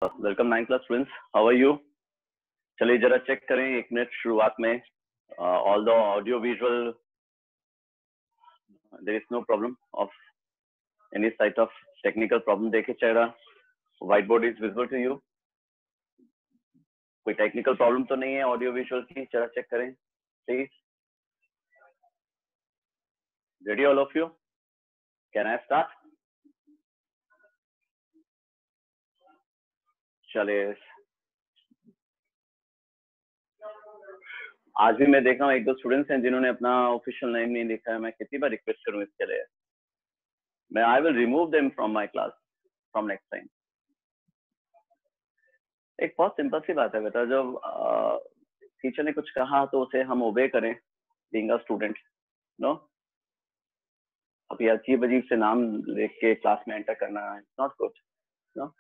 Welcome 9 class students, how are you. चलिए जरा check करें 1 मिनट शुरुआत में। All the audio visual there is no problem of any sight of technical problem. देखिए चेहरा white board is visible to you. कोई technical problem तो नहीं है ऑडियो विजुअल की। जरा चेक करें please. Ready all of you, can I start? चलिए आज भी मैं देख रहा हूँ 1-2 स्टूडेंट्स हैं जिन्होंने अपना ऑफिशियल नेम नहीं लिखा है। मैं कितनी बार रिक्वेस्ट करूँ इसके लिए। मैं I will remove them from my class from next time. एक बहुत सिंपल सी बात है बेटा, जब टीचर ने कुछ कहा तो उसे हम ओबे करें, बीइंग अ स्टूडेंट। नो, अभी अजीब अजीब से नाम लिख के क्लास में एंटर करना है नॉट गुड। नो,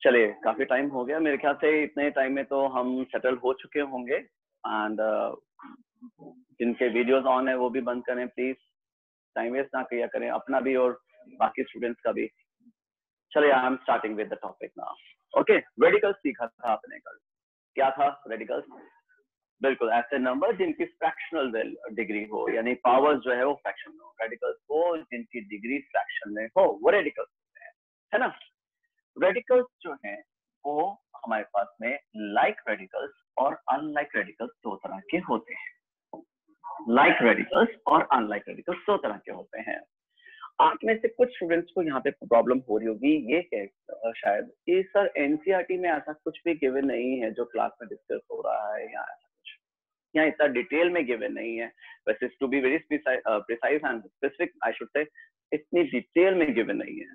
चलिए काफी टाइम हो गया मेरे ख्याल से। इतने टाइम में तो हम सेटल हो चुके होंगे। एंड जिनके वीडियोस ऑन है वो भी बंद करें प्लीज। टाइम वेस्ट ना किया करें, अपना भी और बाकी स्टूडेंट्स का भी। चलिए I am starting with the topic now. Okay, radicals सीखा था आपने कल। क्या था रेडिकल्स? बिल्कुल ऐसे नंबर जिनकी फ्रैक्शनल डिग्री हो, यानी पावर्स जो है वो फ्रैक्शन हो। रेडिकल्स वो जिनकी डिग्री फ्रैक्शन में हो वो रेडिकल्स होते हैं, है ना। रेडिकल्स जो है वो हमारे पास में लाइक रेडिकल्स और अनलाइक रेडिकल्स दो तरह के होते हैं। लाइक रेडिकल्स और अनलाइक रेडिकल्स दो तरह के होते हैं। आप में से कुछ स्टूडेंट्स को यहाँ पे प्रॉब्लम हो रही होगी ये है शायद कि सर एनसीईआरटी में ऐसा कुछ भी गिवन नहीं है जो क्लास में डिस्कस हो रहा है, या ऐसा कुछ यहाँ इतना डिटेल में गिवन नहीं है। वैसे to be very precise and specific I should say, इतनी डिटेल में गिवन नहीं है।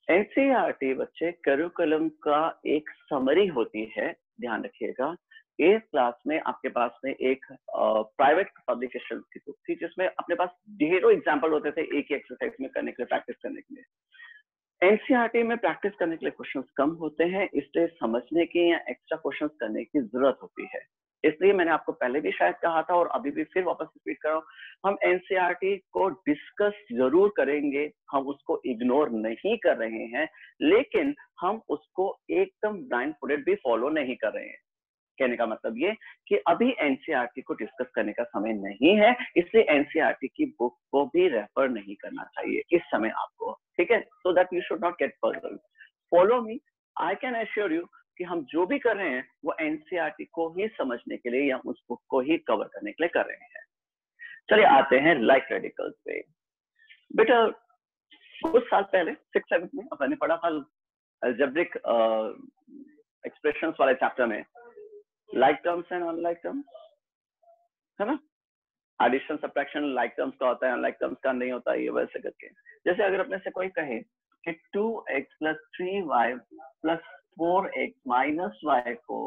एनसीईआरटी बच्चे करिकुलम का एक समरी होती है, ध्यान रखिएगा। इस क्लास में आपके पास में एक प्राइवेट पब्लिकेशन की बुक थी जिसमें अपने पास ढेरों एग्जांपल होते थे एक ही एक्सरसाइज में करने के लिए, प्रैक्टिस करने के लिए। एनसीईआरटी में प्रैक्टिस करने के लिए क्वेश्चंस कम होते हैं, इसलिए समझने की या एक्स्ट्रा क्वेश्चंस करने की जरूरत होती है। इसलिए मैंने आपको पहले भी शायद कहा था और अभी भी फिर वापस रिपीट कर रहा हूँ, हम एनसीईआरटी को डिस्कस जरूर करेंगे, हम उसको इग्नोर नहीं कर रहे हैं, लेकिन हम उसको एकदम ब्लाइंड फुटेड भी फॉलो नहीं कर रहे हैं। कहने का मतलब ये कि अभी एनसीईआरटी को डिस्कस करने का समय नहीं है, इसलिए एनसीईआरटी की बुक को भी रेफर नहीं करना चाहिए इस समय आपको, ठीक है। So that you should not gate puzzled. Follow me, I can assure you कि हम जो भी कर रहे हैं वो एनसीईआरटी को ही समझने के लिए या उस बुक को ही कवर करने के लिए कर रहे हैं। चलिए आते हैं लाइक रेडिकल्स पे। बेटा कुछ साल पहले 6-7 में अपने पढ़ा था अलजेब्रिक एक्सप्रेशंस वाले चैप्टर में like terms and unlike terms, है ना। एडिशन सब्ट्रैक्शन लाइक टर्म्स का होता है, अनलाइक टर्म्स का नहीं होता है, ये वैसे करके। जैसे अगर अपने से कोई कहे कि 2x + 3y + 4x - y को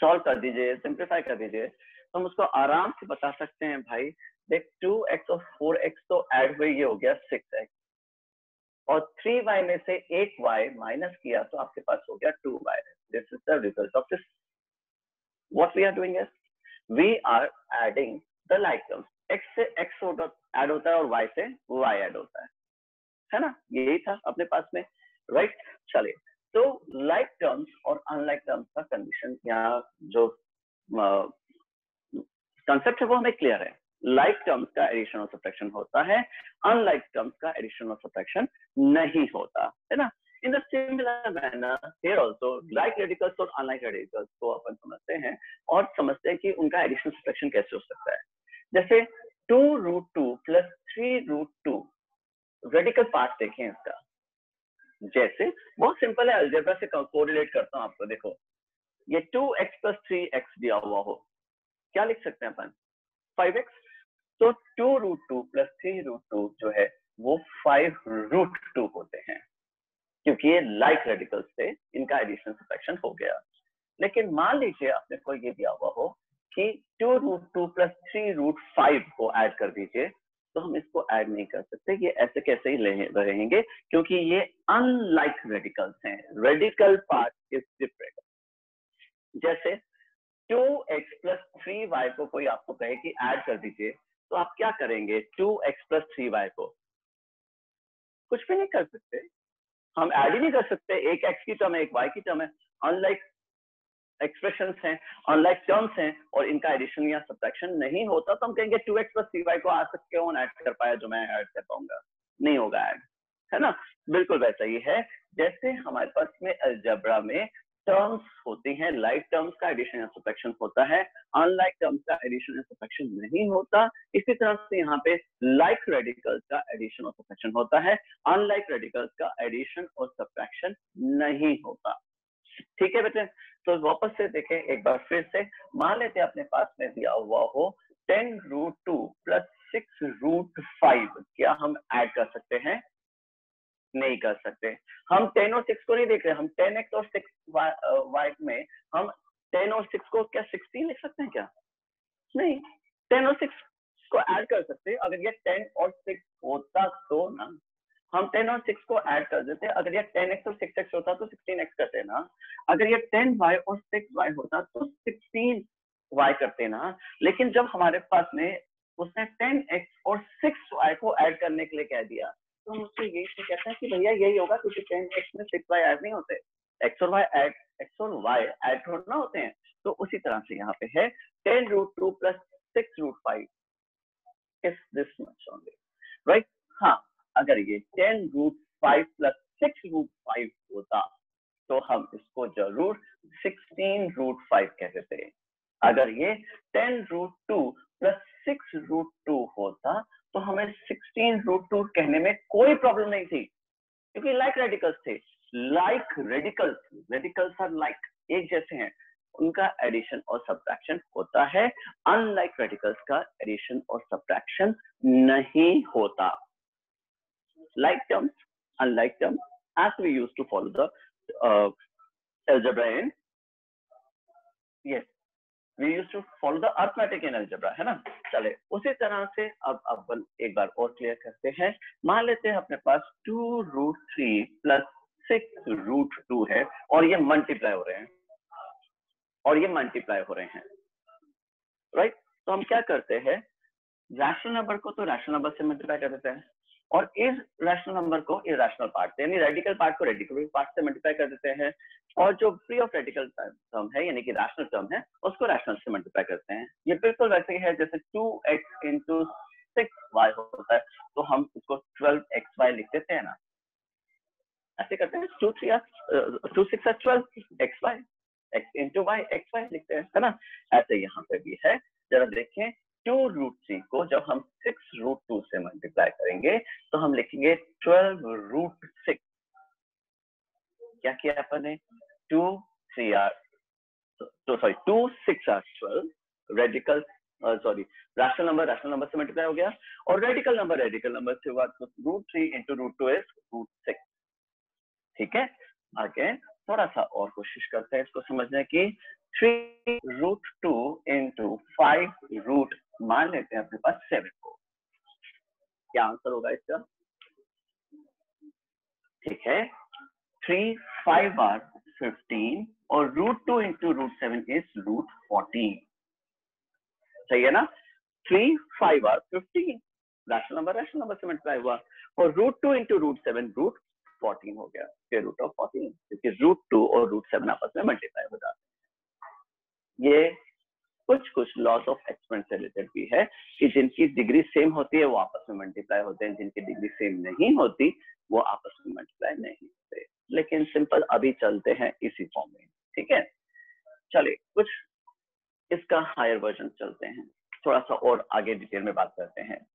सॉल्व कर दीजिए, सिंप्लीफाई कर दीजिए, तो हम उसको आराम से बता सकते हैं भाई देख 2x और 4x तो ऐड हुए, ये हो गया 6x, और 3y में से 1y माइनस किया तो आपके पास हो गया 2y। This is the result of this. What we are doing is we are adding the like terms. X से X ऐड होता है और Y से Y ऐड होता है ना। यही था अपने पास में, राइट। चलिए तो लाइक टर्म्स और अनलाइक टर्म्स का कंडीशन या जो कंसेप्ट है वो हमें क्लियर है। लाइक टर्म्स का एडिशन और सब्ट्रैक्शन होता है, अनलाइक टर्म्स का एडिशन और सब्ट्रैक्शन नहीं होता, है ना। In the similar manner here also like radicals और unlike radicals को अपन समझते हैं और समझते हैं कि उनका एडिशन सब्ट्रैक्शन कैसे हो सकता है। जैसे 2√2 + 3√2 रेडिकल पार्ट देखें इसका। जैसे बहुत सिंपल है, अलजेब्रा से कोरिलेट करता हूँ आपको। देखो ये 2x + 3x दिया हुआ हो, क्या लिख सकते हैं अपन? 5x। तो 2√2 + 3√2 जो है वो 5√2 होते हैं, क्योंकि ये लाइक रेडिकल्स थे, इनका एडिशन सब्ट्रैक्शन हो गया। लेकिन मान लीजिए आपने को ये दिया हुआ हो कि 2√2 + 3√5 को ऐड कर दीजिए, तो हम इसको ऐड नहीं कर सकते, ये ऐसे कैसे ही रहेंगे, क्योंकि ये अनलाइक रेडिकल्स हैं। Radical part is different. जैसे 2x + 3y को कोई आपको कहे कि ऐड कर दीजिए, तो आप क्या करेंगे? 2x + 3y को कुछ भी नहीं कर सकते, हम ऐड ही नहीं कर सकते, एक x की टर्म है, एक y की टर्म है, अनलाइक एक्सप्रेशंस हैं, अनलाइक टर्म्स हैं, और इनका एडिशन या सब्ट्रैक्शन नहीं होता, तो हम कहेंगे 2x + 3y को आज तक कौन ऐड कर पाया जो मैं ऐड कर पाऊंगा, नहीं होगा ऐड, है ना। बिल्कुल वैसा ही है जैसे हमारे पास में अलजेब्रा में टर्म्स होती हैं, लाइक टर्म्स का एडिशन या सब्ट्रैक्शन होता है, अनलाइक टर्म्स का एडिशन या सब्ट्रैक्शन नहीं होता। इसी तरह से यहाँ पे लाइक रेडिकल्स का एडिशन और सब्ट्रैक्शन होता है, अनलाइक रेडिकल्स का एडिशन और सब्ट्रैक्शन नहीं होता। ठीक है बेटे, तो वापस से देखें एक बार फिर से, मान लेते हैं अपने पास में दिया हुआ हो 10√2 + 6√5, क्या हम ऐड कर सकते हैं? नहीं कर सकते। हम 10 और 6 को नहीं देख रहे, हम 10x और 6y में हम 10 और 6 को क्या 16 लिख सकते हैं क्या? नहीं, 10 और 6 को ऐड कर सकते हैं। अगर ये 10 और 6 होता तो ना, हम 10 और 6 को ऐड कर देते। अगर ये 10x और 6x होता तो 16x करते ना। अगर ये 10y और 6y होता तो 16y करते ना। लेकिन जब हमारे पास में उसने 10x और 6y को ऐड करने के लिए कह दिया, तो हम उससे यही तो कहते हैं कि भैया यही होगा, क्योंकि 10x में 6y ऐड नहीं होते, x और y ऐड थोड़ा होते हैं। तो उसी तरह से यहाँ पे है 10√2 + 6√5 is this much only, right? हाँ, अगर ये 10√5 + 6√5 होता तो हम इसको जरूर 16√5 कहते थे। अगर ये 10√2 + 6√2 होता तो हमें 16√2 कहने में कोई प्रॉब्लम नहीं थी, क्योंकि लाइक रेडिकल्स थे। लाइक रेडिकल्स आर लाइक, एक जैसे हैं, उनका एडिशन और सब्ट्रैक्शन होता है। अनलाइक रेडिकल्स का एडिशन और सब्ट्रैक्शन नहीं होता। Like terms, unlike terms, as we used to follow the algebra in, yes, we used to follow the arithmetic in algebra, है ना। चले उसी तरह से अब अपन एक बार और क्लियर करते हैं। मान लेते हैं अपने पास 2√3 + 6√2 है, और ये मल्टीप्लाई हो रहे हैं, राइट। तो हम क्या करते हैं, रैशनल नंबर को तो रैशनल नंबर से मल्टीप्लाई कर देते हैं, और इस रैशनल नंबर को इरेशनल पार्ट से, यानी रेडिकल पार्ट को रेडिकल पार्ट से मल्टीप्लाई कर देते हैं, और जो फ्री ऑफ रेडिकल टर्म है यानी कि रैशनल टर्म है उसको रैशनल से मल्टीप्लाई करते हैं। ये बिल्कुल वैसे ही है जैसे 2x × 6y होता है, तो हम उसको 12xy लिख देते हैं ना, ऐसे करते हैं। 2 6 12xy, x × y xy लिखते हैं, है ना। ऐसे यहाँ पे भी है, जरा देखें 2√3 को जब हम 6√2 से मल्टीप्लाई करेंगे तो हम लिखेंगे 12√6। क्या किया अपन ने, 2 6 are 12, रेडिकल रैशनल नंबर से मल्टीप्लाई हो गया, और रेडिकल नंबर से हुआ, तो √3 × √2 is √6। ठीक है, आगे थोड़ा सा और कोशिश करते हैं इसको समझने की। 3√2 × 5 मान लेते हैं अपने पास 7 को, क्या आंसर होगा इसका? ठीक है, 3 5 are 15 और √2 × √7 is √14, सही है ना। 3 5 are 15, रैशनल नंबर से मल्टीप्लाई हुआ, और √2 × √7 √14 हो गया, स्क्वायर रूट ऑफ 14, क्योंकि √2 और √7 आपस में मल्टीप्लाई हो जाते हैं। ये कुछ लॉस ऑफ एक्सपेंस से रिलेटेड भी है कि जिनकी डिग्री सेम होती है वो आपस में मल्टीप्लाई होते हैं, जिनकी डिग्री सेम नहीं होती वो आपस में मल्टीप्लाई नहीं होते। लेकिन सिंपल अभी चलते हैं इसी फॉर्म में, ठीक है। चलिए कुछ इसका हायर वर्जन चलते हैं, थोड़ा सा और आगे डिटेल में बात करते हैं।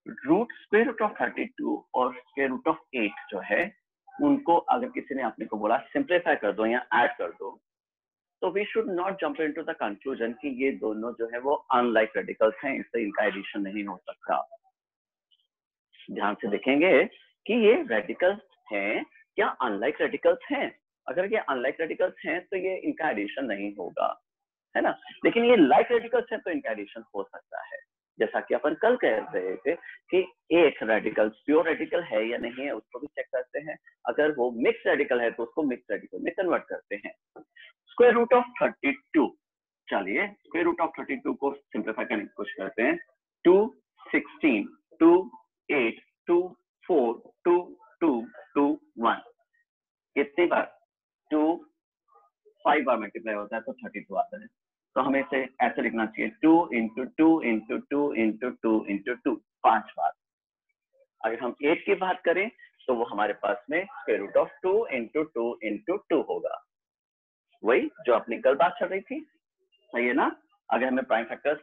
स्क्वायर रूट ऑफ 32 और स्क्वायर रूट ऑफ 8 जो है, उनको अगर किसी ने आपने को बोला सिंप्लीफाई कर दो या ऐड कर दो, तो we should not jump into the conclusion कि ये दोनों जो है वो अनलाइक रेडिकल्स हैं, इससे इनका एडिशन नहीं हो सकता। ध्यान से देखेंगे कि ये रेडिकल्स हैं या अनलाइक रेडिकल्स हैं। अगर ये अनलाइक रेडिकल्स हैं तो ये इनका एडिशन नहीं होगा, है ना। लेकिन ये लाइक रेडिकल्स हैं तो इनका एडिशन हो सकता है। जैसा कि अपन कल कह रहे थे कि एक रेडिकल प्योर रेडिकल है या नहीं है उसको भी चेक करते हैं, अगर वो मिक्स रेडिकल है तो उसको मिक्स रेडिकल में कन्वर्ट करते हैं। स्क्वायर रूट ऑफ 32, चलिए स्क्वायर रूट ऑफ 32 को सिंप्लीफाई करने की कोशिश करते हैं। 2 16 2 8 2 4 2 2 2 1, कितनी बार? 2 5 बार मल्टीप्लाई होता है तो 32 आता है। तो हमें इसे ऐसे लिखना चाहिए 2 इंटू 2 इंटू 2 इंटू 2 इंटू 2, 5 बार। अगर हम 8 की बात करें तो वो हमारे पास में square root of 2 into 2 into 2 होगा, वही जो अपनी कल बात चल रही थी, सही है ना? अगर हमें प्राइम फैक्टर्स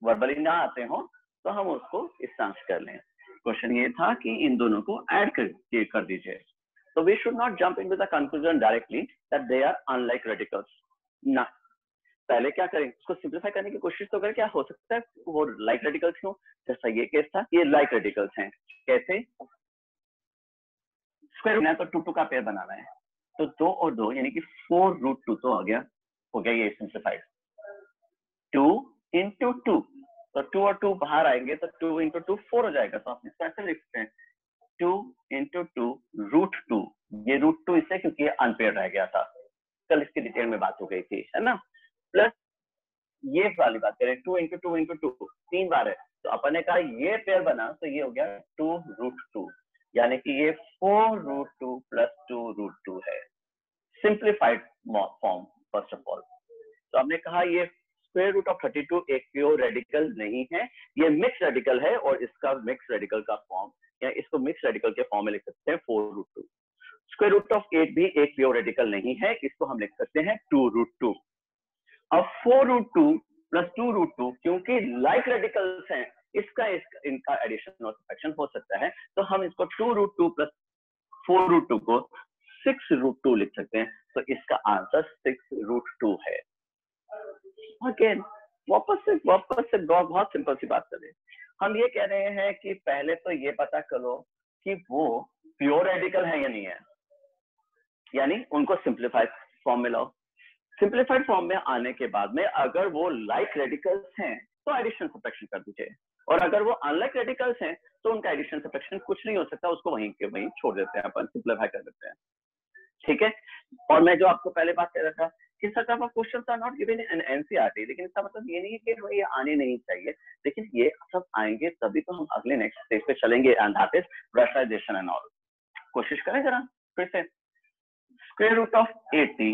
वर्बली ना आते हो तो हम उसको इस तरह से कर लें। क्वेश्चन ये था कि इन दोनों को ऐड कर दीजिए। तो we should not jump into the conclusion directly that they are unlike radicals ना, पहले क्या करें, उसको सिंप्लीफाई करने की कोशिश तो करें, क्या हो सकता है वो लाइक रेडिकल्स क्यों? जैसा ये केस था, ये लाइक रेडिकल्स हैं। कैसे? स्क्वायर रूट तो 2 का पेयर बनाना है, तो 2 और 2 यानी कि 4√2 तो आ गया, हो गया ये सिंप्लीफाइड। 2 इंटू 2, तो 2 और 2 बाहर आएंगे तो 2 इंटू 2 4 हो जाएगा, तो आप इसको ऐसे लिख सकते हैं 2 इंटू 2 रूट 2। ये रूट 2 इससे क्योंकि ये अनपेयर रह गया था, कल इसकी डिटेल में बात हो गई थी, है ना? प्लस ये वाली बात करें 2 इंटू 2 इंटू 2 3 बार है, तो अपन ने कहा ये पेयर बना तो ये हो गया 2√2, यानी कि ये 4√2 प्लस 2√2 है, simplified form first of all. तो हमने कहा ये स्क्वायर रूट ऑफ 32 एक प्योर रेडिकल नहीं है, ये मिक्स रेडिकल है, और इसका मिक्स रेडिकल का फॉर्म या इसको मिक्स रेडिकल के फॉर्म में लिख सकते हैं 4√2। स्क्वायर रूट ऑफ 8 भी एक प्योर रेडिकल नहीं है, इसको हम लिख सकते हैं 2√2। अब 4√2 प्लस 2√2 क्योंकि लाइक रेडिकल्स हैं, इनका एडिशन और सब्ट्रैक्शन हो सकता है, तो हम इसको 2√2 प्लस 4√2 को 6√2 लिख सकते हैं, तो इसका आंसर 6√2 है। अगेन वापस से बहुत सिंपल सी बात करें, हम ये कह रहे हैं कि पहले तो ये पता करो कि वो प्योर रेडिकल है या नहीं है, यानी उनको सिंप्लीफाइड फॉर्म में लाओ। सिंप्लीफाइड फॉर्म में आने के बाद में अगर वो लाइक रेडिकल्स हैं तो एडिशन सब्ट्रैक्शन कर दीजिए, और अगर वो अनलाइक रेडिकल्स हैं तो उनका एडिशन सब्ट्रैक्शन कुछ नहीं हो सकता, उसको वहीं के वहीं छोड़ देते हैं, अपन सिंप्लीफाई कर देते हैं, ठीक है? और मैं जो आपको पहले बात कर रहा था कि sir of questions are not given in NCERT, लेकिन इसका मतलब ये नहीं है कि ये आने नहीं चाहिए, लेकिन ये सब आएंगे तभी तो हम अगले नेक्स्ट स्टेज पे चलेंगे, and that is rationalization and all. कोशिश करें जरा फिर से, square root of 80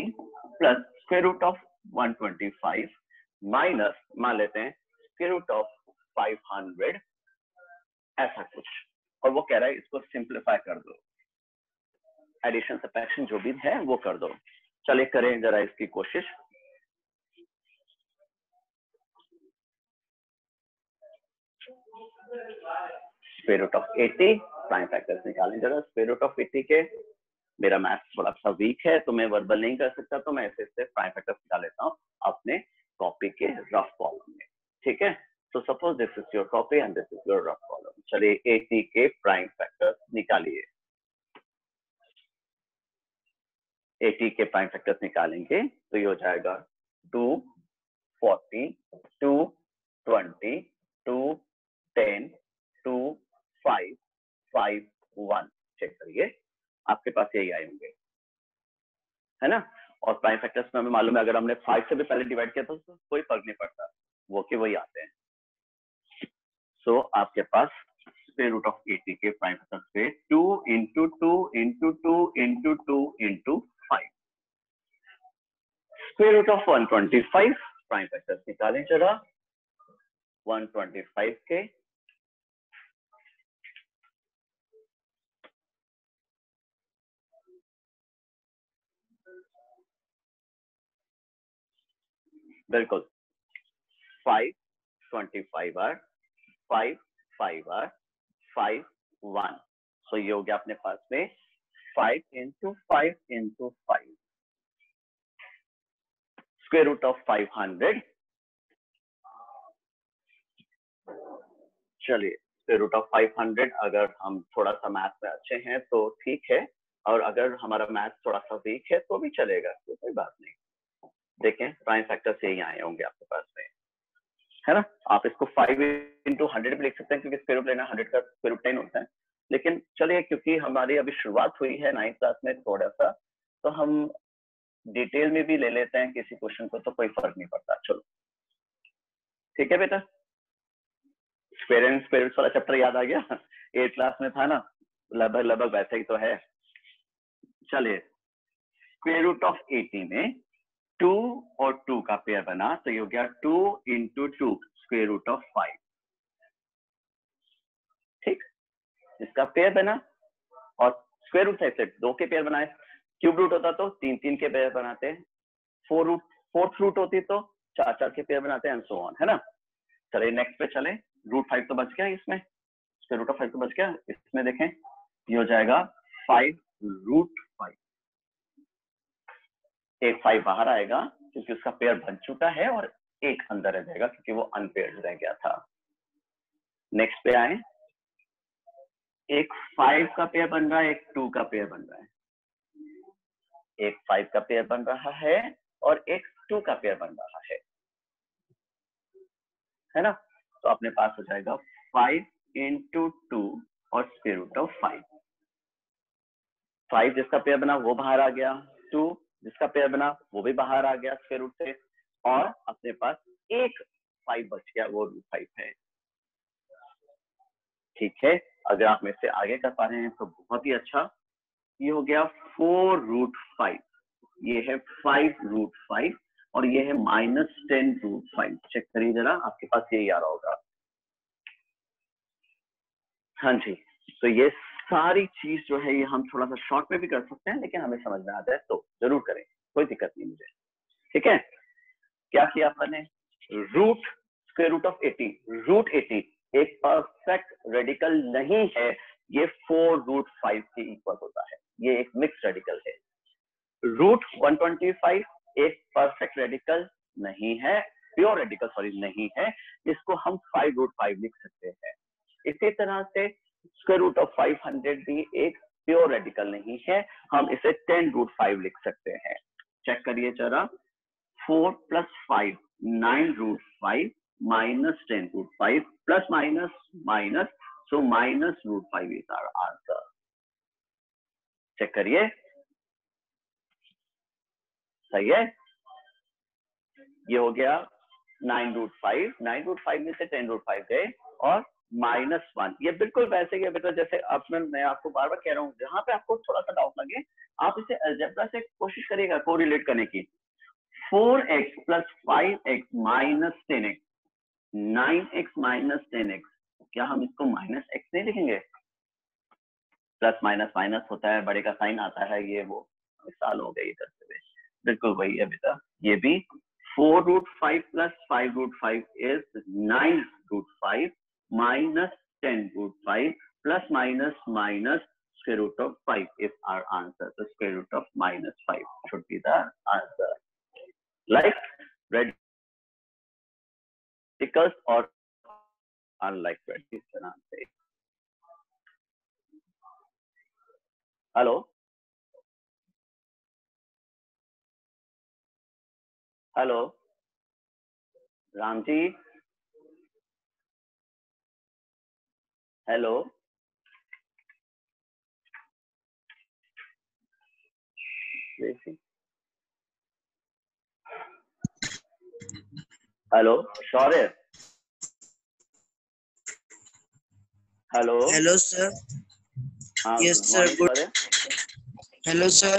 plus square root of 125 minus मान लेते हैं स्क्वायर रूट ऑफ 500, ऐसा कुछ, और वो कह रहा है इसको सिंप्लीफाई कर दो, एडिशन सब्ट्रैक्शन जो भी है वो कर दो। चलिए करें जरा इसकी कोशिश। Square root of 80 prime factors निकालें जरा। स्क्वायर रूट ऑफ 80 के, मेरा मैथ्स थोड़ा सा वीक है तो मैं वर्बल नहीं कर सकता, तो मैं ऐसे प्राइम फैक्टर्स निकाल लेता हूँ अपने कॉपी के रफ कॉलम में, ठीक है? तो suppose this is your copy and this is your rough column. चलिए 80 के प्राइम फैक्टर्स निकालिए। 80 के प्राइम फैक्टर्स निकालेंगे तो ये हो जाएगा 2, 40, 2, 20, 2, 10, 2, 5, 5, 1। चेक करिए, आपके पास यही आए होंगे, है ना? और प्राइम फैक्टर्स में हमें मालूम है अगर हमने 5 से भी पहले डिवाइड किया तो कोई फर्क नहीं पड़ता, वो के वही आते हैं। सो आपके पास स्क्वायर रूट ऑफ 80 के प्राइम फैक्टर्स पे 2 into 2 into 2 into 2 into 5, square root of 125 prime factors निकालें जरा। 125 के बिल्कुल 5 25 बार 5 5 बार 5 1, सो ये हो गया अपने पास में 5 into 5 into 5, square root of 500। चलिए स्क्वायर रूट ऑफ 500, अगर हम थोड़ा सा मैथ में अच्छे हैं तो ठीक है, और अगर हमारा मैथ थोड़ा सा वीक है तो भी चलेगा, तो कोई बात नहीं। देखें प्राइम फैक्टर्स यही आए होंगे आपके पास में, है ना? आप इसको 5 इंटू 100 भी लिख सकते हैं क्योंकि स्क्वायर रूट लेना 100 का स्क्वायर रूट 10 होता है, लेकिन चलिए क्योंकि हमारी अभी शुरुआत हुई है 9th क्लास में थोड़ा सा, तो हम डिटेल में भी ले लेते हैं किसी क्वेश्चन को, तो कोई फर्क नहीं पड़ता। चलो ठीक है बेटा, स्क्वायर एंड स्क्वायर रूट्स वाला चैप्टर याद आ गया? 8th क्लास में था ना, लगभग वैसा ही तो है। चलिए स्क्वायर रूट ऑफ 80 में 2 और 2 का पेयर बना, तो ये हो गया 2 इंटू 2 स्क्वायर रूट ऑफ 5। ठीक, इसका पेयर बना और स्क्वायर रूट से 2 के पेयर बनाए। क्यूब रूट होता तो 3 के पेयर बनाते, फोर्थ रूट होती तो 4 के पेयर बनाते एंड सो ऑन, है ना। चलिए नेक्स्ट पे चले। रूट 5 तो बच गया इसमें, स्क्वायर रूट ऑफ 5 तो बच गया। इसमें देखें ये हो जाएगा 5 रूट 5। एक 5 बाहर आएगा क्योंकि उसका पेयर बन चुका है और एक अंदर रह जाएगा क्योंकि वो अनपेयर्ड रह गया था। नेक्स्ट पे आए, एक 5 का पेयर बन रहा है, एक 2 का पेयर बन रहा है। एक 5 का पेयर बन रहा है और एक 2 का पेयर बन रहा है ना। तो अपने पास हो जाएगा 5 इंटू 2 और स्क्वायर रूट ऑफ 5। 5 जिसका पेयर बना वो बाहर आ गया, 2 जिसका पेयर बना वो भी बाहर आ गया स्क्वायर रूट से, और अपने पास एक 5 बच गया, वो रूट 5 है। ठीक है, अगर आप मेरे से आगे कर पा रहे हैं तो बहुत ही अच्छा। ये हो गया 4 रूट 5, ये है 5 रूट 5 और ये है -10 रूट 5। चेक करिए जरा, आपके पास यही आ रहा होगा। हाँ जी, तो ये सारी चीज जो है ये हम थोड़ा सा शॉर्ट में भी कर सकते हैं, लेकिन हमें समझ में आता है तो जरूर करें, कोई दिक्कत नहीं मुझे। ठीक है, क्या किया आपने, root square root of 80, root 80 एक परफेक्ट रेडिकल नहीं है, ये 4 रूट 5 के इक्वल होता है, ये एक मिक्स रेडिकल है। रूट 125 एक परफेक्ट रेडिकल नहीं है, प्योर रेडिकल सॉरी नहीं है, इसको हम 5 रूट 5 लिख सकते हैं। इसी तरह से स्क्वायर रूट ऑफ 500 भी एक प्योर रेडिकल नहीं है, हम इसे 10 रूट 5 लिख सकते हैं। चेक करिए जरा, 4 + 5 9 root 5 -10 root 5 plus minus minus, so minus root 5 is our answer. Check करिए, सही है। ये हो गया 9 रूट 5, 9 रूट 5 में से 10 रूट 5 गए और -1। ये बिल्कुल वैसे ही है बेटा, जैसे अब मैं आपको बार बार कह रहा हूँ, जहां पे आपको थोड़ा सा डाउट लगे आप इसे अलजेब्रा से कोशिश करिएगा कोरिलेट करने की। 4x + 5x - 10x, 9x - 10x, क्या हम इसको -x नहीं लिखेंगे? प्लस माइनस माइनस होता है, बड़े का साइन आता है, ये वो साल हो गए ये करते हुए। बिल्कुल वही है बेटा, ये भी 4 root 5 + 5 root 5 is 9 root 5 -10 root 5 plus minus minus square root of 5 is our answer. The square root of -5 should be the answer. Like radicals or unlike radicals. Hello? Hello Ram ji, hello hello Shaurya, hello. Hello sir. हाँ yes good sir, morning good. Shaurya. Hello sir,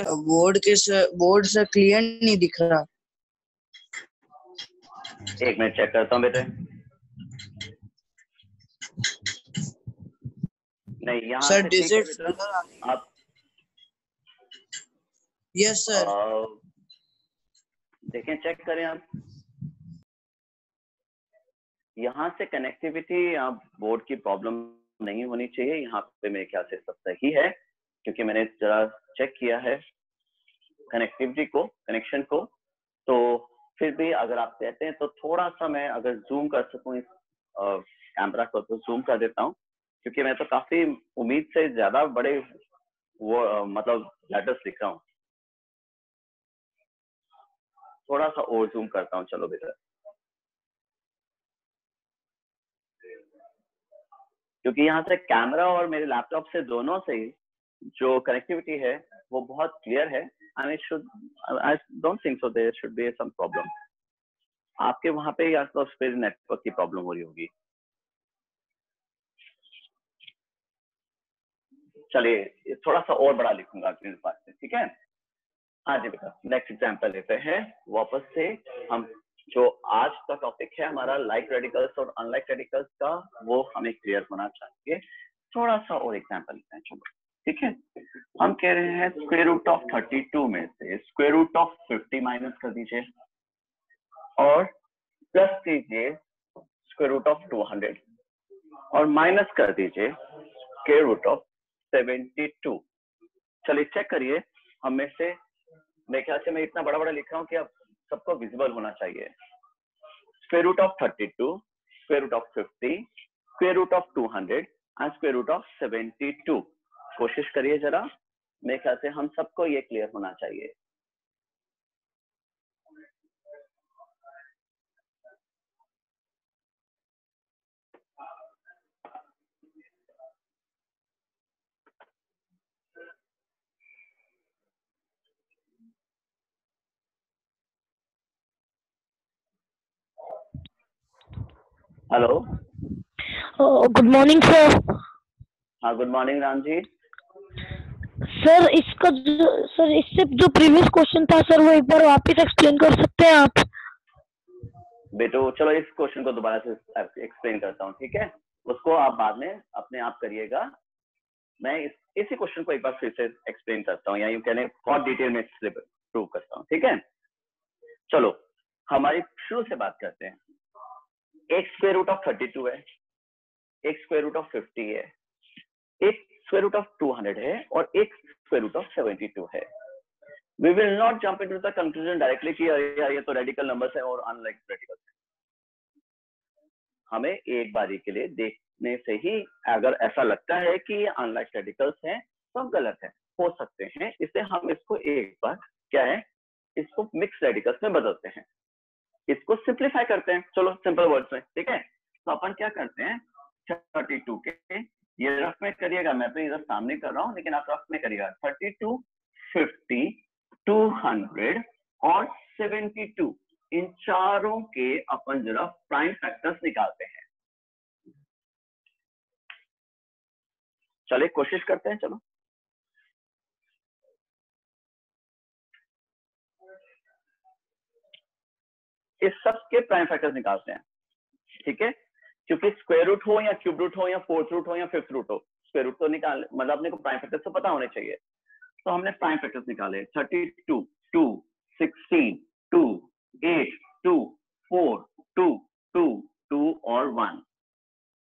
board से clear नहीं दिख रहा। एक minute check करता हूँ बेटे। नहीं यहाँ सर से ठीक है डिजिट बेटा, आप यस सर। देखें, चेक करें आप, यहाँ से कनेक्टिविटी आप बोर्ड की प्रॉब्लम नहीं होनी चाहिए, यहाँ पे मेरे ख्याल से सब सही है, क्योंकि मैंने जरा चेक किया है कनेक्टिविटी को, कनेक्शन को। तो फिर भी अगर आप कहते हैं तो थोड़ा सा मैं अगर जूम कर सकूं इस कैमरा को तो जूम कर देता हूं, क्योंकि मैं तो काफी उम्मीद से ज्यादा बड़े वो मतलब लेटर्स लिख रहा हूँ। थोड़ा सा और जूम करता हूँ, चलो बेटा, क्योंकि यहाँ से कैमरा और मेरे लैपटॉप से दोनों से ही जो कनेक्टिविटी है वो बहुत क्लियर है, and it should, I don't think so there should be some problem. आपके वहां पे या तो फिर नेटवर्क की प्रॉब्लम हो रही होगी। चलिए थोड़ा सा और बड़ा लिखूंगा अपने पास से, ठीक है। हाँ जी बेटा, नेक्स्ट एग्जाम्पल लेते हैं वापस से। हम जो आज का टॉपिक है हमारा लाइक रेडिकल्स और अनलाइक रेडिकल्स का, वो हमें क्लियर होना चाहिए। थोड़ा सा और एग्जाम्पल लेते हैं, चलो ठीक है। हम कह रहे हैं स्क्वायर रूट ऑफ 32 में से स्क्वायर रूट ऑफ 50 माइनस कर दीजिए और प्लस कीजिए स्क्वायर रूट ऑफ 200 और माइनस कर दीजिए स्क्वायर रूट ऑफ 72। चलिए चेक करिए, हम में से मेरे ख्याल से मैं इतना बड़ा बड़ा लिख रहा हूँ कि अब सबको विजिबल होना चाहिए। Square root of 32, square root of 50, square root of 200 and square root of 72। कोशिश करिए जरा, मेरे ख्याल से हम सबको ये क्लियर होना चाहिए। Hello, good morning sir. हाँ good morning Ram ji. Sir sir इससे जो प्रीवियस क्वेश्चन था सर, वो एक बार वापस एक्सप्लेन कर सकते हैं आप? बेटो चलो इस क्वेश्चन को दोबारा से एक्सप्लेन करता हूँ, ठीक है। उसको आप बाद में अपने आप करिएगा। मैं इसी क्वेश्चन को एक बार फिर से एक्सप्लेन करता हूँ, या यूं कहने बहुत डिटेल में प्रूव करता हूँ, ठीक है। चलो हमारी शुरू से बात करते हैं। एक स्क्वायर रूट ऑफ 32 है, एक स्क्वायर रूट ऑफ 50 है, एक स्क्वायर रूट ऑफ 200 है और एक स्क्वायर रूट ऑफ 72 है। We will not jump into the conclusion directly कि यार ये तो रेडिकल नंबर्स है और अनलाइक रेडिकल है। हमें एक बारी के लिए देखने से ही अगर ऐसा लगता है कि ये अनलाइक रेडिकल्स हैं तो गलत है, हो सकते हैं, इसलिए हम इसको एक बार क्या है, इसको मिक्स रेडिकल्स में बदलते हैं, इसको सिंप्लीफाई करते हैं। चलो सिंपल वर्ड्स में, ठीक है। तो अपन क्या करते हैं, 32 के ये रफ में करिएगा, मैं तो इधर सामने कर रहा हूँ लेकिन आप रफ में करिएगा। 32, 50, 200 और 72, इन चारों के अपन जरा प्राइम फैक्टर्स निकालते हैं। चलिए कोशिश करते हैं, चलो। इस सब के प्राइम फैक्टर्स निकालते हैं, ठीक है। क्योंकि स्क्वायर रूट हो या क्यूब रूट हो या फोर्थ रूट हो या फिफ्थ रूट हो, स्क्वायर रूट तो निकाल, मतलब अपने को प्राइम फैक्टर्स तो पता होने चाहिए। तो हमने प्राइम फैक्टर्स निकाले, 32, 2, 16, 2, 8, 2, 4, 2, 2, 2 और 1,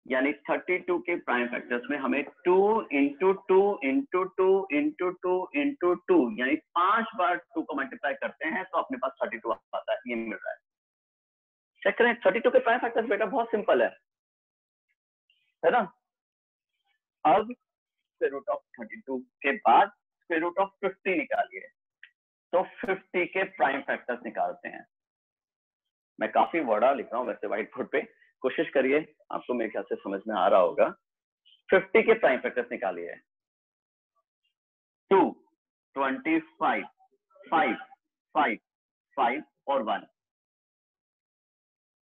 यानी 32 के प्राइम फैक्टर्स में हमें 2 इंटू 2 इंटू 2 इंटू 2 इंटू 2 यानी 5 बार 2 को मल्टीप्लाई करते हैं तो अपने पास 32 आता है, ये मिल रहा है। चेक करें, 32 के प्राइम फैक्टर्स बेटा बहुत सिंपल है ना। अब स्क्वायर रूट ऑफ 32 के बाद स्क्वायर रूट ऑफ 50 निकालिए, तो 50 के प्राइम फैक्टर्स निकालते हैं। मैं काफी बड़ा लिख रहा हूँ वैसे व्हाइट बोर्ड पे, कोशिश करिए, आपको मेरे ख्याल से समझ में आ रहा होगा। 50 के प्राइम फैक्टर्स निकालिए, 2, 25, 5, 5, 5 और 1,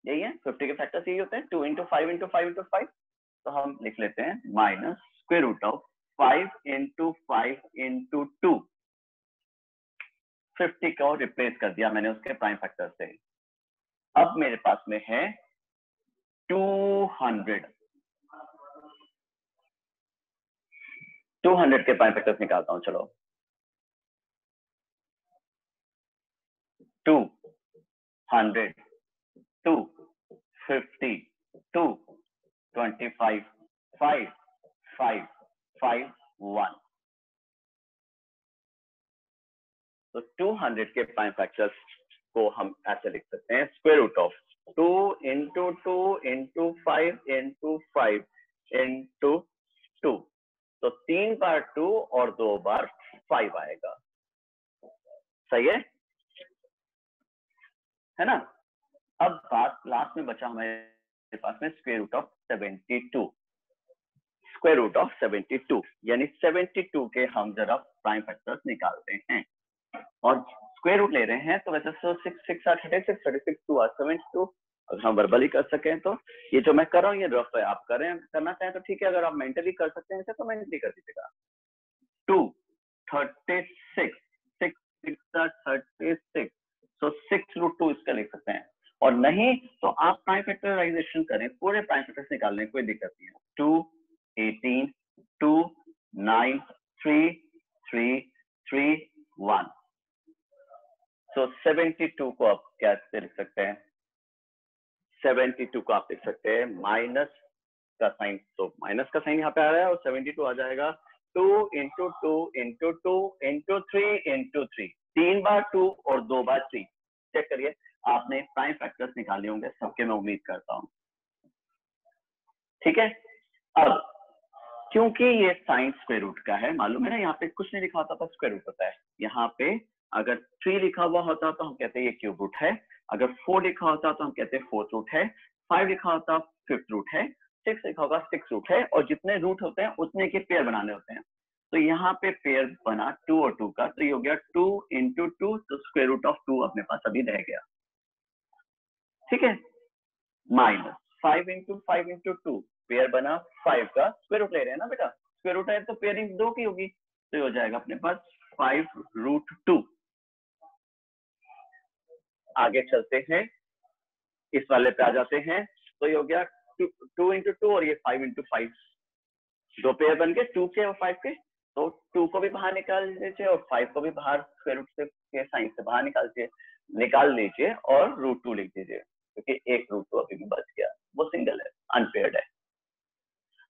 यही है 50 के फैक्टर्स, यही होते हैं 2 इंटू 5 इंटू 5 इंटू 5। तो हम लिख लेते हैं minus square root of 5 into 5 into 2। 50 को रिप्लेस कर दिया मैंने उसके प्राइम फैक्टर से। अब मेरे पास में है 200। 200 के प्राइम फैक्टर्स निकालता हूं, चलो। 200, 2, 50, 2, 25, 5, 5, 5, 1। तो 200 के प्राइम फैक्टर्स को हम ऐसे लिख सकते हैं, square root of 2 into 2 into 5 into 5 into 2। तो 3 बार 2 और 2 बार 5 आएगा, सही है ना। अब बात लास्ट में बचा हमारे पास में square root of 72। Square root of 72 यानी 72 के हम जरा प्राइम फैक्टर्स निकालते हैं और स्क्वायर रूट ले रहे हैं, तो वैसे 6, 6 are 36, 36 2 are 72। अगर हम वर्बली कर सकें तो, ये जो मैं कर रहा हूँ ये रफ है, आप करें करना चाहें तो ठीक है, अगर आप मेंटली कर सकते हैं तो मेंटली कर दीजिएगा। 2, 36, 6, 6 नहीं तो आप प्राइम फैक्टराइजेशन करें, पूरे प्राइम फैक्टर्स निकालने कोई दिक्कत नहीं है। 2, 18, 2, 9, 3, 3, 3, 1। तो 72 को आप कैसे लिख सकते हैं? 72 को आप लिख सकते हैं माइनस का साइन, तो माइनस का साइन यहाँ पे आ रहा है और 72 आ जाएगा 2 इंटू 2 इंटू 2 इंटू 3 इंटू 3, 3 बार 2 और 2 बार 3। चेक करिए, आपने प्राइम फैक्टर्स निकाले होंगे सबके, मैं उम्मीद करता हूँ। ठीक है, अब क्योंकि ये साइन स्क्वायर रूट का है, मालूम है ना, यहाँ पे कुछ नहीं लिखा होता था स्क्वायर रूट होता है। यहाँ पे अगर 3 लिखा हुआ होता तो हम कहते हैं ये क्यूब रूट है, अगर 4 लिखा होता तो हम कहते हैं फोर्थ रूट है, 5 लिखा होता फिफ्थ रूट है, 6 लिखा होगा सिक्स रूट है, और जितने रूट होते हैं उतने के पेयर बनाने होते हैं। तो यहाँ पे पेयर बना 2 और 2 का, तो ये हो गया 2 इंटू 2, तो स्क्वायर रूट ऑफ 2 अपने पास अभी रह गया। ठीक है, माइनस 5 इंटू 5 इंटू 2, पेयर बना 5 का, स्क्वायर रूट ले रहे हैं ना बेटा, स्क्वायर रूट है तो पेयरिंग 2 की होगी, तो ये हो जाएगा अपने पास 5 रूट 2। आगे चलते हैं, इस वाले पे आ जाते हैं, तो ये हो गया 2 इंटू 2 और ये 5 इंटू 5, दो पेयर बन गए 2 के और 5 के, तो 2 को भी बाहर निकाल लीजिए और 5 को भी बाहर स्क्वायर रूट से के साइन से बाहर निकाल लीजिए और रूट 2 लिख दीजिए, क्योंकि एक रूट 2 अभी भी बच गया, वो सिंगल है, अनपेयर्ड है।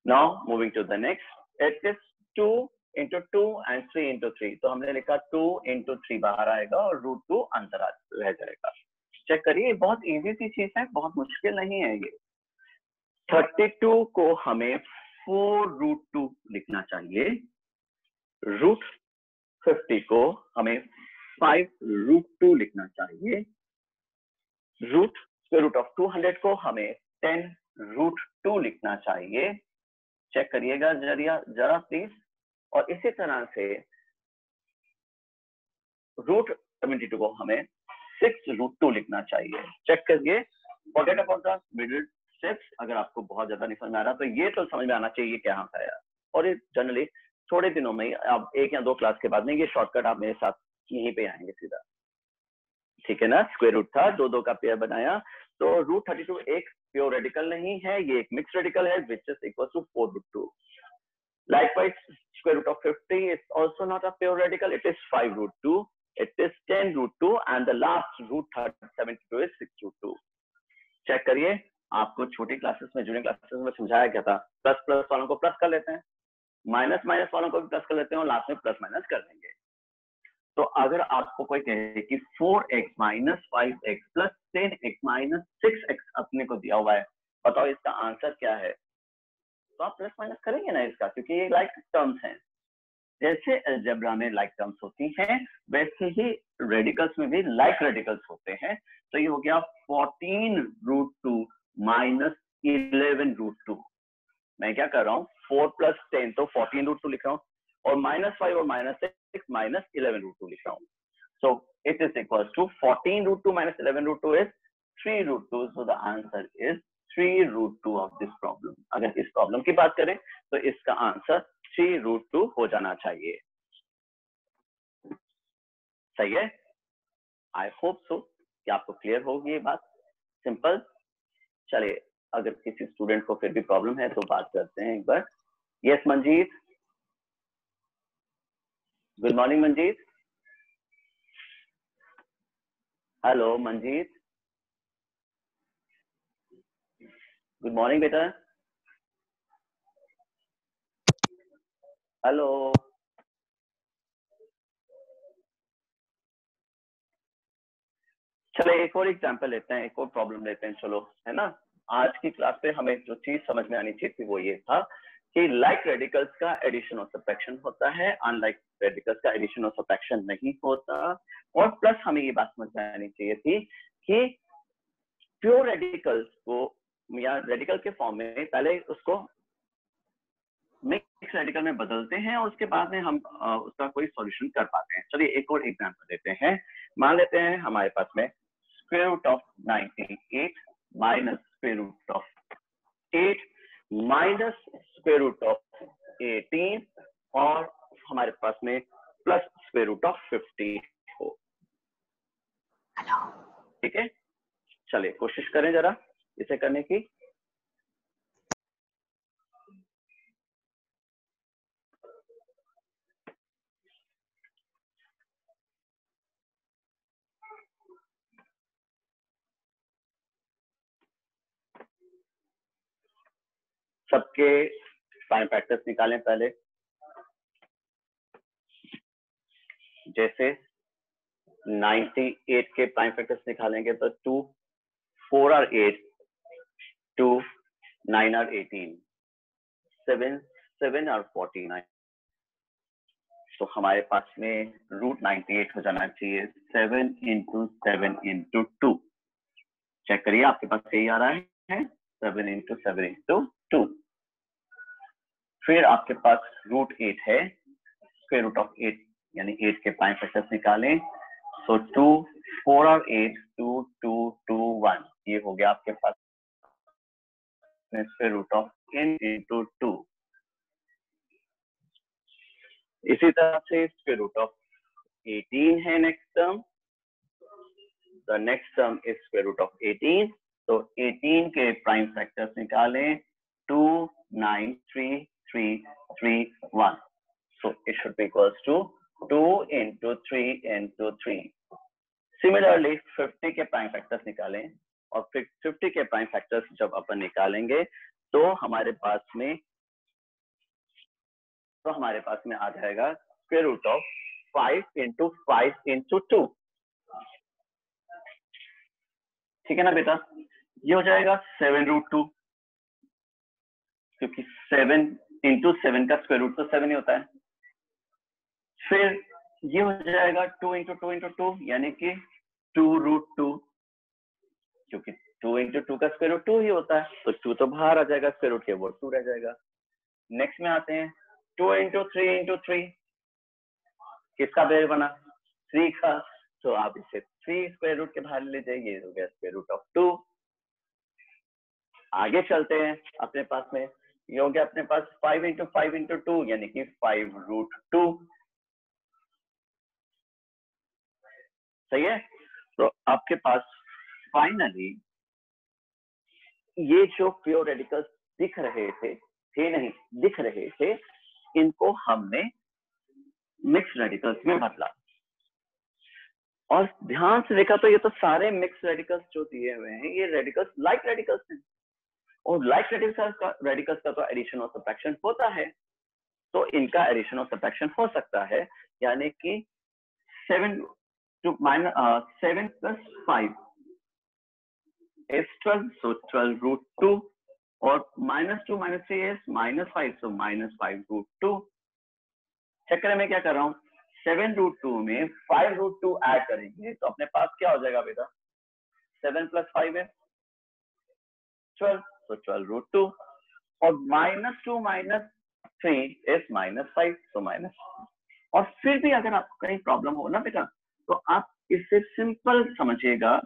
Now moving to the next, it is 2 into 2 and 3 into 3, तो हमने लिखा 2 इंटू 3 बाहर आएगा और रूट 2 अंदर रह जाएगा। चेक करिए, बहुत इजी सी चीज है, बहुत मुश्किल नहीं है ये। 32 को हमें 4 रूट 2 लिखना चाहिए, रूट 50 को हमें 5 रूट 2 लिखना चाहिए, रूट स्क्वायर रूट ऑफ 200 को हमें 10 रूट 2 लिखना चाहिए। चेक करिएगा जरा प्लीज। और इसी तरह से रूट 72 को हमें 6 रूट 2 लिखना चाहिए। चेक करिए, forget about the middle steps, अगर आपको बहुत ज्यादा नहीं समझ में आ रहा तो ये तो समझ में आना चाहिए क्या होता है, और ये जनरली थोड़े दिनों में, अब 1 या 2 क्लास के बाद में ये शॉर्टकट आप मेरे साथ यहीं पे आएंगे सीधा। ठीक है ना, स्क्वायर रूट था, 2 2 का पेयर बनाया, तो रूट 32 एक प्योर रेडिकल नहीं है, ये एक मिक्स रेडिकल है, which is equal to 4 root 2। Likewise, square root of 50 is also not a pure radical. It is 5 root 2. It is 10 root 2, and the last root 72 is 6 root 2. Check करिए, आपको छोटी classes में, junior classes में समझाया क्या था, plus plus वालों को प्लस कर लेते हैं, माइनस माइनस वालों को भी प्लस कर लेते हैं और लास्ट में प्लस माइनस कर देंगे। तो अगर आपको कोई कहे कि 4x minus 5x plus 10x minus 6x अपने को दिया हुआ है, बताओ इसका आंसर क्या है, तो आप प्लस माइनस करेंगे ना इसका, क्योंकि ये लाइक टर्म्स हैं। जैसे अलजेब्रा में लाइक टर्म्स होती हैं, वैसे ही रेडिकल्स में भी लाइक रेडिकल्स होते हैं। तो ये हो गया 14 रूट 2 माइनस 11 रूट 2। मैं क्या कर रहा हूँ, 4 प्लस 10 तो 14 रूट 2 लिख रहा हूँ, और माइनस 5 और माइनस 6 माइनस 11 रूट 2 लिख रहा हूँ। So it is equal to 14 root 2 minus 11 root 2 is 3 root 2। So the answer is 3 root 2 of this problem. अगर इस प्रॉब्लम की बात करें तो इसका आंसर 3 रूट 2 हो जाना चाहिए। सही है, आई होप सो कि आपको क्लियर होगी ये बात, सिंपल। चलिए, अगर किसी स्टूडेंट को फिर भी प्रॉब्लम है तो बात करते हैं एक बार। Yes Manjeet, good morning Manjeet. Hello Manjeet, good morning बेटा। हेलो, चले एक और एग्जांपल लेते हैं, एक और प्रॉब्लम लेते हैं, चलो, है ना। आज की क्लास पे हमें जो चीज समझ में आनी चाहिए थी वो ये था कि लाइक रेडिकल्स का एडिशन और सब्ट्रैक्शन होता है, अनलाइक रेडिकल्स का एडिशन और सब्ट्रैक्शन नहीं होता। और प्लस हमें ये बात समझ में आनी चाहिए थी कि प्योर रेडिकल्स को या रेडिकल के फॉर्म में पहले उसको मिक्स रेडिकल में बदलते हैं और उसके बाद में हम उसका कोई सॉल्यूशन कर पाते हैं। चलिए एक और एग्जांपल देते हैं। मान लेते हैं हमारे पास में square root of 98 minus square root of 8 minus square root of 18 और हमारे पास में प्लस स्क्वायर रूट ऑफ 50 हो। ठीक है, चलिए कोशिश करें जरा इसे करने की। सबके प्राइम फैक्टर्स निकालें पहले। जैसे 98 के प्राइम फैक्टर्स निकालेंगे तो 2, 4 are 8, 2, 9 are 18, 7 are 49। तो हमारे पास में √98 हो जाना चाहिए। 7 × 7 × 2। चेक करिए आपके पास यही आ रहा है 7 × 7 × 2। फिर आपके पास √8 है, √8 यानी 8 के प्राइम फैक्टर्स निकालें। सो 2, 4 और 8, 2, 2, 2, 1। ये हो गया आपके पास √n × 2। इसी तरह से √18 है next term. The next term is √18। तो 18 के प्राइम फैक्टर्स निकालें। 2, 9, 3, 3, 3, 1। So it should be equals to 2 × 3 × 3। Similarly 50 के प्राइम फैक्टर्स निकालें और फिर 50 के प्राइम फैक्टर्स जब अपन निकालेंगे तो हमारे पास में आ जाएगा √5 × 5 × 2। ठीक है ना बेटा? ये हो जाएगा 7√2, क्योंकि 7 × 7 का स्क्वायर रूट तो 7 ही होता है। फिर ये हो जाएगा 2 × 2 × 2 यानी कि 2√2, क्योंकि 2 × 2 का स्क्वायर रूट 2 ही होता है। तो 2 तो बाहर आ जाएगा, स्क्वायर रूट के वो 2 रह जाएगा। नेक्स्ट में आते हैं 2 × 3 × 3। किसका बेर बना? 3 का। तो आप इसे 3 स्क्वायर रूट के बाहर ले जाइए, ये हो गया √2। आगे चलते हैं अपने पास में, ये हो गया अपने पास 5 × 5 × 2 यानी कि 5√2। सही है? तो आपके पास फाइनली ये जो प्योर रेडिकल्स दिख रहे थे, इनको हमने मिक्स रेडिकल्स में बदला। और ध्यान से देखा तो ये तो सारे मिक्स रेडिकल्स जो दिए हुए हैं ये रेडिकल्स लाइक रेडिकल्स हैं, और लाइक रेडिकल्स का तो एडिशन और सब्ट्रैक्शन होता है, तो इनका एडिशन और सब्ट्रैक्शन हो सकता है। यानी कि 7 + 5 is 12, so 12√2, और -2 - 3 is -5, so -5√2। चेक करें मैं क्या कर रहा हूँ, 7√2 में 5√2 ऐड करेंगे तो अपने पास क्या हो जाएगा बेटा? 7 + 5 है 12, so 12√2, और -2 - 3 is -5, so -। और फिर भी अगर आपको कहीं प्रॉब्लम हो ना बेटा, तो आप इससे सिंपल समझिएगा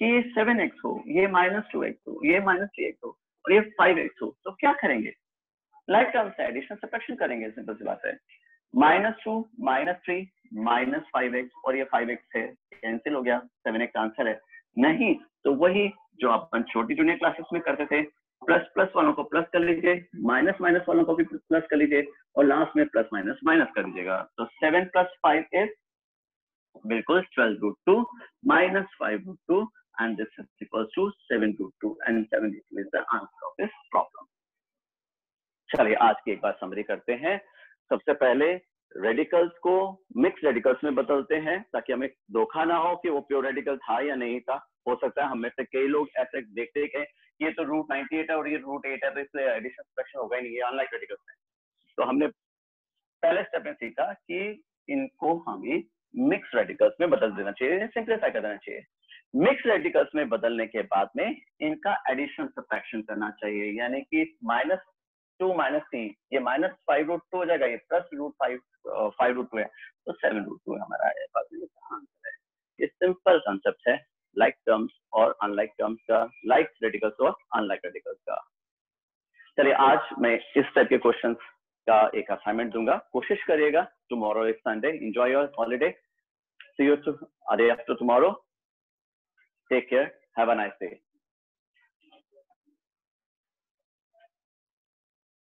कि ये 7x हो, ये -2x हो, ये -3x हो और ये 5x हो, तो क्या करेंगे? लाइक टर्म से एडिशन सब्ट्रैक्शन करेंगे। सिंपल सी बात है। -2 - 3 -5x और ये 5x है, कैंसिल हो गया, 7x आंसर है। नहीं तो वही जो अपन छोटी जूनियर क्लासेस में करते थे, प्लस वालों को प्लस कर लीजिए, माइनस वालों को भी प्लस कर लीजिए, और लास्ट में प्लस माइनस कर दीजिएगा। तो 7 + 5 is बिल्कुल 12√2 - 5√2, and this is equals to 7√2, and 7√2 is the answer of this problem। चलिए आज की एक बार समरी करते हैं। सबसे पहले रेडिकल्स को मिक्स रेडिकल्स में बदलते हैं, ताकि हमें धोखा ना हो कि वो प्योर रेडिकल था या नहीं था। हो सकता है हम में से कई लोग ऐसे देखते हैं कि ये तो √98 है और ये √8 है, तो इसलिए एडिशन सब्ट्रैक्शन होगा ही नहीं, ये अनलाइक रेडिकल्स है। तो हमने पहले स्टेप में सीखा कि इनको हमें मिक्स रेडिकल्स में बदल देना चाहिए, सिंप्लीफाई कर देना चाहिए। मिक्स रेडिकल्स में बदलने के बाद में इनका एडिशन सब्ट्रैक्शन करना चाहिए, यानी कि -2 - 3 ये -5√2 हो जाएगा, ये +5√2 है, तो 7√2 हमारा आंसर है। ये सिंपल कॉन्सेप्ट है लाइक टर्म्स और अनलाइक टर्म्स का, लाइक रेडिकल्स और अनलाइक रेडिकल्स का। चलिए आज मैं इस टाइप के क्वेश्चंस का एक असाइनमेंट दूंगा, कोशिश करिएगा। Tomorrow is Sunday, enjoy your holiday, see you day after tomorrow, take care, have a nice day.